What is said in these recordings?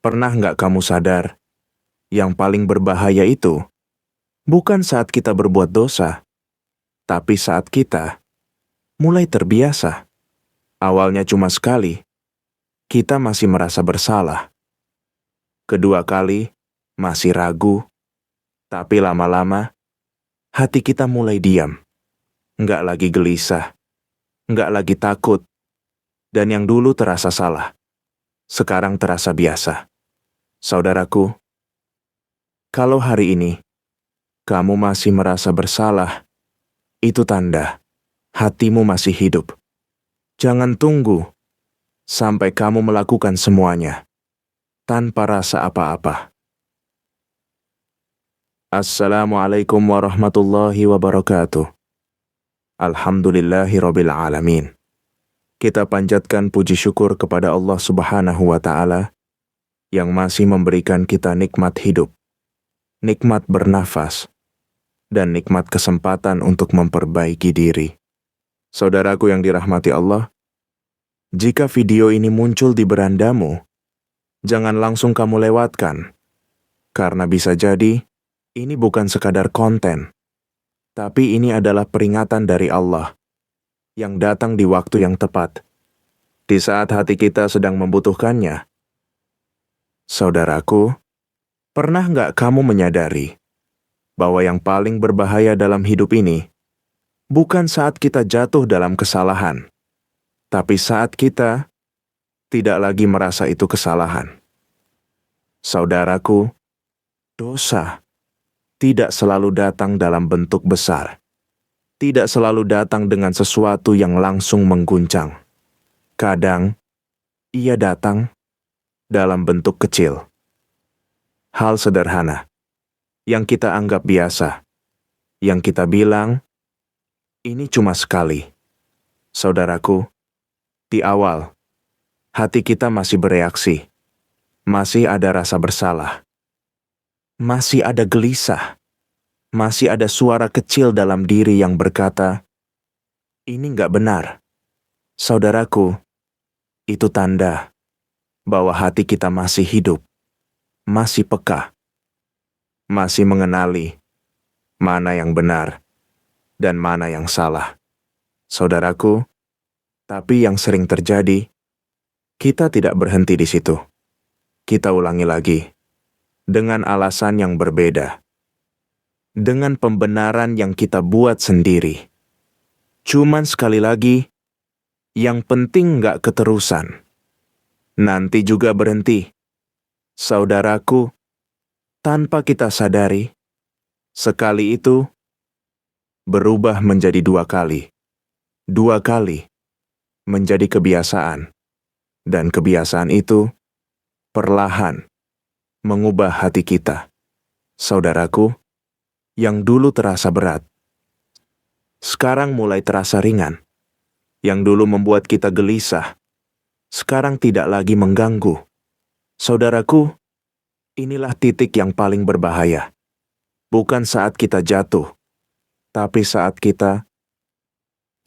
Pernah nggak kamu sadar, yang paling berbahaya itu bukan saat kita berbuat dosa, tapi saat kita mulai terbiasa. Awalnya cuma sekali, kita masih merasa bersalah. Kedua kali, masih ragu, tapi lama-lama, hati kita mulai diam. Nggak lagi gelisah, nggak lagi takut, dan yang dulu terasa salah, sekarang terasa biasa. Saudaraku, kalau hari ini kamu masih merasa bersalah, itu tanda hatimu masih hidup. Jangan tunggu sampai kamu melakukan semuanya tanpa rasa apa-apa. Assalamualaikum warahmatullahi wabarakatuh. Alhamdulillahirabbil alamin. Kita panjatkan puji syukur kepada Allah Subhanahu wa Ta'ala yang masih memberikan kita nikmat hidup, nikmat bernafas, dan nikmat kesempatan untuk memperbaiki diri. Saudaraku yang dirahmati Allah, jika video ini muncul di berandamu, jangan langsung kamu lewatkan, karena bisa jadi ini bukan sekadar konten, tapi ini adalah peringatan dari Allah yang datang di waktu yang tepat, di saat hati kita sedang membutuhkannya. Saudaraku, pernah nggak kamu menyadari bahwa yang paling berbahaya dalam hidup ini bukan saat kita jatuh dalam kesalahan, tapi saat kita tidak lagi merasa itu kesalahan. Saudaraku, dosa tidak selalu datang dalam bentuk besar, tidak selalu datang dengan sesuatu yang langsung mengguncang. Kadang, ia datang dalam bentuk kecil. Hal sederhana yang kita anggap biasa, yang kita bilang, ini cuma sekali. Saudaraku, di awal, hati kita masih bereaksi, masih ada rasa bersalah, masih ada gelisah, masih ada suara kecil dalam diri yang berkata, ini nggak benar. Saudaraku, itu tanda bahwa hati kita masih hidup, masih peka, masih mengenali mana yang benar dan mana yang salah. Saudaraku, tapi yang sering terjadi, kita tidak berhenti di situ. Kita ulangi lagi, dengan alasan yang berbeda, dengan pembenaran yang kita buat sendiri. Cuman sekali lagi, yang penting nggak keterusan. Nanti juga berhenti. Saudaraku, tanpa kita sadari, sekali itu berubah menjadi 2 kali. 2 kali menjadi kebiasaan. Dan kebiasaan itu perlahan mengubah hati kita. Saudaraku, yang dulu terasa berat, sekarang mulai terasa ringan. Yang dulu membuat kita gelisah, sekarang tidak lagi mengganggu. Saudaraku, inilah titik yang paling berbahaya. Bukan saat kita jatuh, tapi saat kita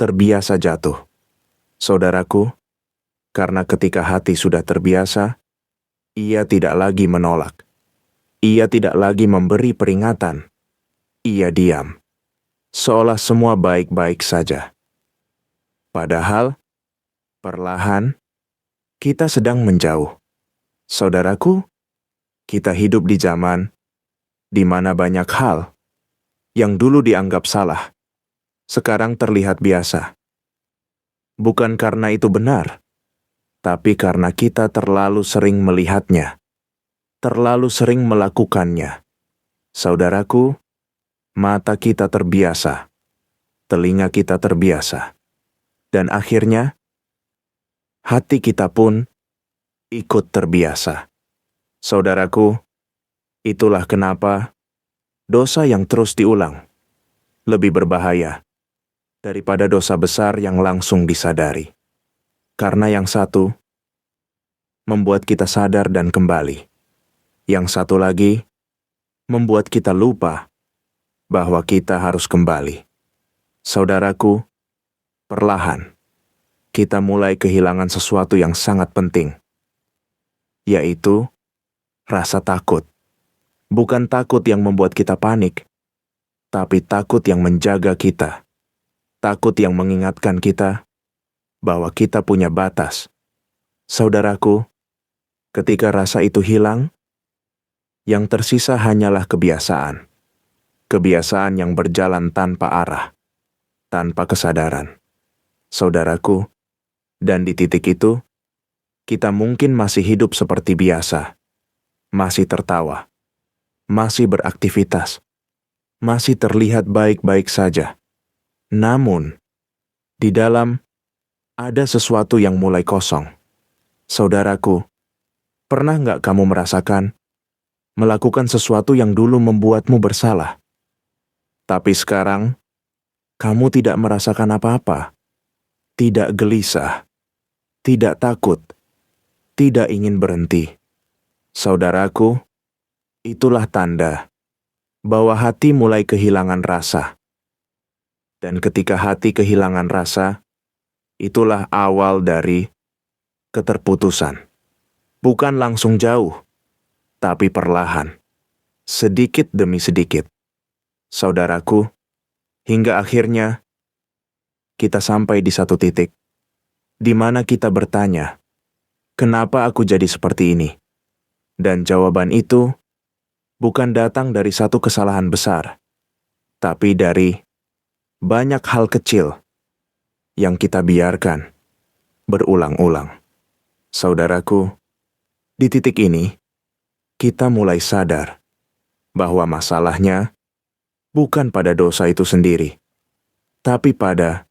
terbiasa jatuh. Saudaraku, karena ketika hati sudah terbiasa, ia tidak lagi menolak. Ia tidak lagi memberi peringatan. Ia diam, seolah semua baik-baik saja. Padahal, perlahan, kita sedang menjauh. Saudaraku, kita hidup di zaman di mana banyak hal yang dulu dianggap salah, sekarang terlihat biasa. Bukan karena itu benar, tapi karena kita terlalu sering melihatnya, terlalu sering melakukannya. Saudaraku, mata kita terbiasa, telinga kita terbiasa, dan akhirnya hati kita pun ikut terbiasa. Saudaraku, itulah kenapa dosa yang terus diulang lebih berbahaya daripada dosa besar yang langsung disadari. Karena yang satu membuat kita sadar dan kembali. Yang satu lagi membuat kita lupa bahwa kita harus kembali. Saudaraku, perlahan kita mulai kehilangan sesuatu yang sangat penting, yaitu rasa takut. Bukan takut yang membuat kita panik, tapi takut yang menjaga kita. Takut yang mengingatkan kita bahwa kita punya batas. Saudaraku, ketika rasa itu hilang, yang tersisa hanyalah kebiasaan. Kebiasaan yang berjalan tanpa arah, tanpa kesadaran. Saudaraku, dan di titik itu, kita mungkin masih hidup seperti biasa. Masih tertawa. Masih beraktivitas. Masih terlihat baik-baik saja. Namun, di dalam ada sesuatu yang mulai kosong. Saudaraku, pernah nggak kamu merasakan melakukan sesuatu yang dulu membuatmu bersalah? Tapi sekarang, kamu tidak merasakan apa-apa. Tidak gelisah. Tidak takut. Tidak ingin berhenti. Saudaraku, itulah tanda bahwa hati mulai kehilangan rasa. Dan ketika hati kehilangan rasa, itulah awal dari keterputusan. Bukan langsung jauh, tapi perlahan, sedikit demi sedikit. Saudaraku, hingga akhirnya kita sampai di satu titik, di mana kita bertanya, kenapa aku jadi seperti ini? Dan jawaban itu bukan datang dari satu kesalahan besar, tapi dari banyak hal kecil yang kita biarkan berulang-ulang. Saudaraku, di titik ini, kita mulai sadar bahwa masalahnya bukan pada dosa itu sendiri, tapi pada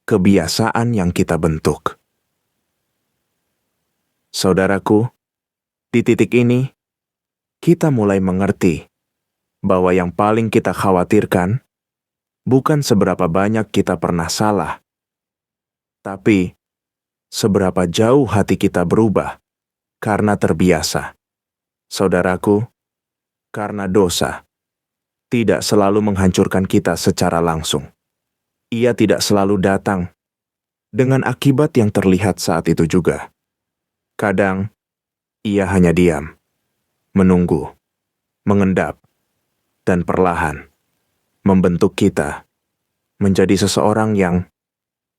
kebiasaan yang kita bentuk. Saudaraku, di titik ini, kita mulai mengerti bahwa yang paling kita khawatirkan bukan seberapa banyak kita pernah salah, tapi seberapa jauh hati kita berubah karena terbiasa. Saudaraku, karena dosa tidak selalu menghancurkan kita secara langsung. Ia tidak selalu datang dengan akibat yang terlihat saat itu juga. Kadang, ia hanya diam, menunggu, mengendap, dan perlahan membentuk kita menjadi seseorang yang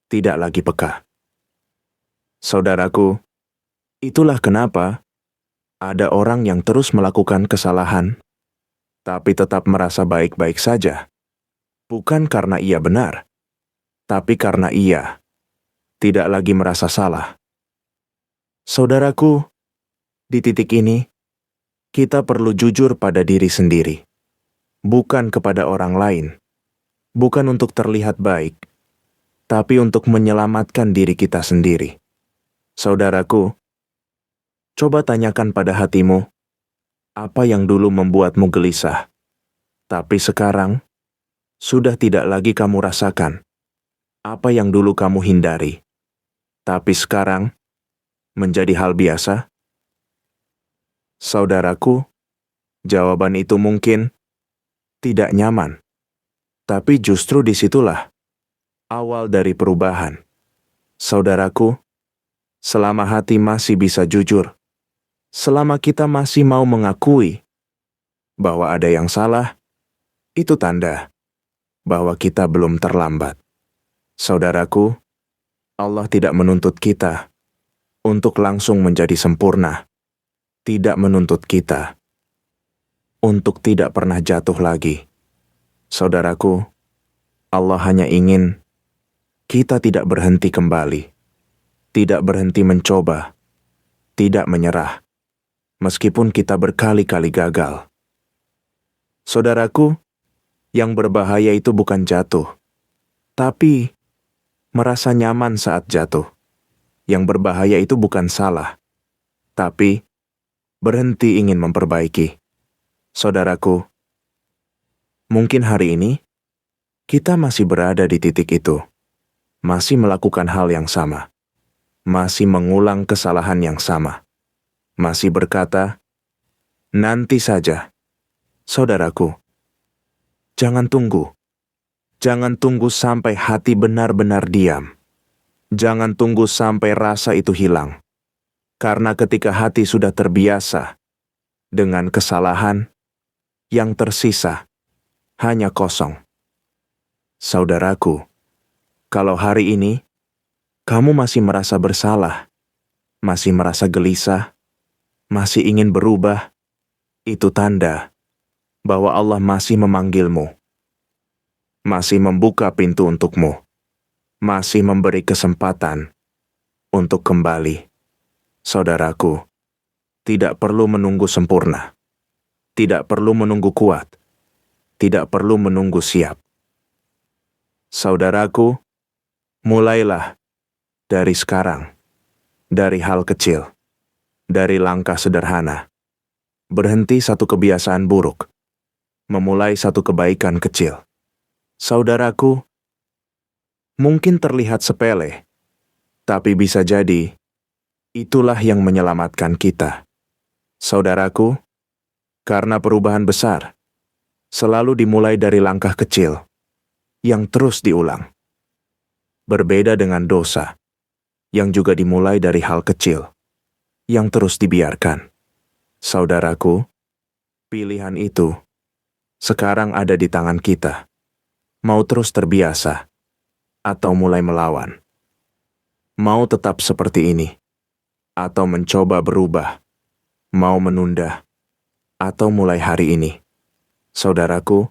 tidak lagi peka. Saudaraku, itulah kenapa ada orang yang terus melakukan kesalahan, tapi tetap merasa baik-baik saja. Bukan karena ia benar, tapi karena ia tidak lagi merasa salah. Saudaraku, di titik ini, kita perlu jujur pada diri sendiri, bukan kepada orang lain, bukan untuk terlihat baik, tapi untuk menyelamatkan diri kita sendiri. Saudaraku, coba tanyakan pada hatimu, apa yang dulu membuatmu gelisah, tapi sekarang sudah tidak lagi kamu rasakan. Apa yang dulu kamu hindari, tapi sekarang menjadi hal biasa? Saudaraku, jawaban itu mungkin tidak nyaman, tapi justru disitulah awal dari perubahan. Saudaraku, selama hati masih bisa jujur, selama kita masih mau mengakui bahwa ada yang salah, itu tanda bahwa kita belum terlambat. Saudaraku, Allah tidak menuntut kita untuk langsung menjadi sempurna, tidak menuntut kita untuk tidak pernah jatuh lagi. Saudaraku, Allah hanya ingin kita tidak berhenti kembali, tidak berhenti mencoba, tidak menyerah, meskipun kita berkali-kali gagal. Saudaraku, yang berbahaya itu bukan jatuh, tapi merasa nyaman saat jatuh. Yang berbahaya itu bukan salah, tapi berhenti ingin memperbaiki. Saudaraku, mungkin hari ini kita masih berada di titik itu, masih melakukan hal yang sama, masih mengulang kesalahan yang sama, masih berkata, nanti saja. Saudaraku, jangan tunggu. Jangan tunggu sampai hati benar-benar diam. Jangan tunggu sampai rasa itu hilang. Karena ketika hati sudah terbiasa dengan kesalahan yang tersisa hanya kosong. Saudaraku, kalau hari ini kamu masih merasa bersalah, masih merasa gelisah, masih ingin berubah, itu tanda bahwa Allah masih memanggilmu, masih membuka pintu untukmu, masih memberi kesempatan untuk kembali. Saudaraku, tidak perlu menunggu sempurna, tidak perlu menunggu kuat, tidak perlu menunggu siap. Saudaraku, mulailah dari sekarang, dari hal kecil, dari langkah sederhana. Berhenti satu kebiasaan buruk, memulai satu kebaikan kecil. Saudaraku, mungkin terlihat sepele, tapi bisa jadi itulah yang menyelamatkan kita. Saudaraku, karena perubahan besar selalu dimulai dari langkah kecil yang terus diulang. Berbeda dengan dosa yang juga dimulai dari hal kecil yang terus dibiarkan. Saudaraku, pilihan itu sekarang ada di tangan kita. Mau terus terbiasa atau mulai melawan. Mau tetap seperti ini atau mencoba berubah. Mau menunda atau mulai hari ini. Saudaraku,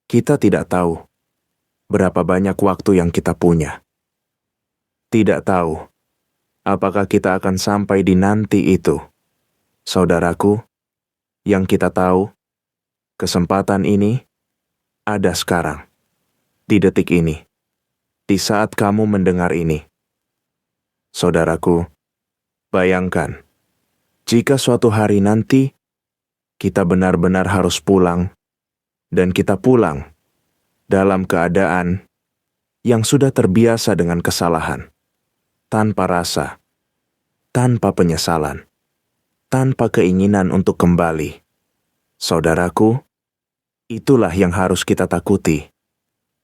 kita tidak tahu berapa banyak waktu yang kita punya. Tidak tahu apakah kita akan sampai di nanti itu. Saudaraku, yang kita tahu, kesempatan ini ada sekarang, di detik ini, di saat kamu mendengar ini. Saudaraku, bayangkan, jika suatu hari nanti kita benar-benar harus pulang, dan kita pulang dalam keadaan yang sudah terbiasa dengan kesalahan, tanpa rasa, tanpa penyesalan, tanpa keinginan untuk kembali. Saudaraku, itulah yang harus kita takuti.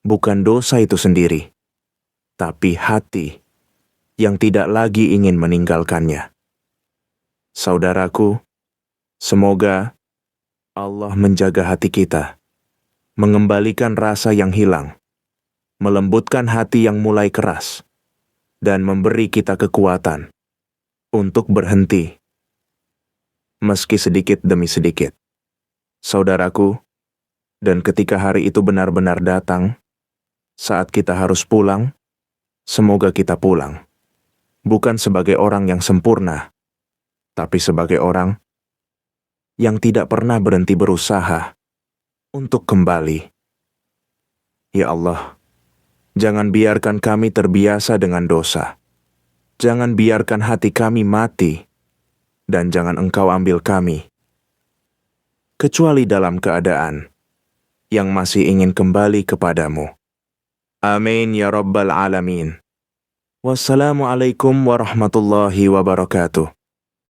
Bukan dosa itu sendiri, tapi hati yang tidak lagi ingin meninggalkannya. Saudaraku, semoga Allah menjaga hati kita, mengembalikan rasa yang hilang, melembutkan hati yang mulai keras, dan memberi kita kekuatan untuk berhenti, meski sedikit demi sedikit. Saudaraku, dan ketika hari itu benar-benar datang, saat kita harus pulang, semoga kita pulang, bukan sebagai orang yang sempurna, tapi sebagai orang yang tidak pernah berhenti berusaha untuk kembali. Ya Allah, jangan biarkan kami terbiasa dengan dosa. Jangan biarkan hati kami mati, dan jangan Engkau ambil kami, kecuali dalam keadaan yang masih ingin kembali kepadamu. Amin ya Rabbal Alamin. Wassalamualaikum warahmatullahi wabarakatuh.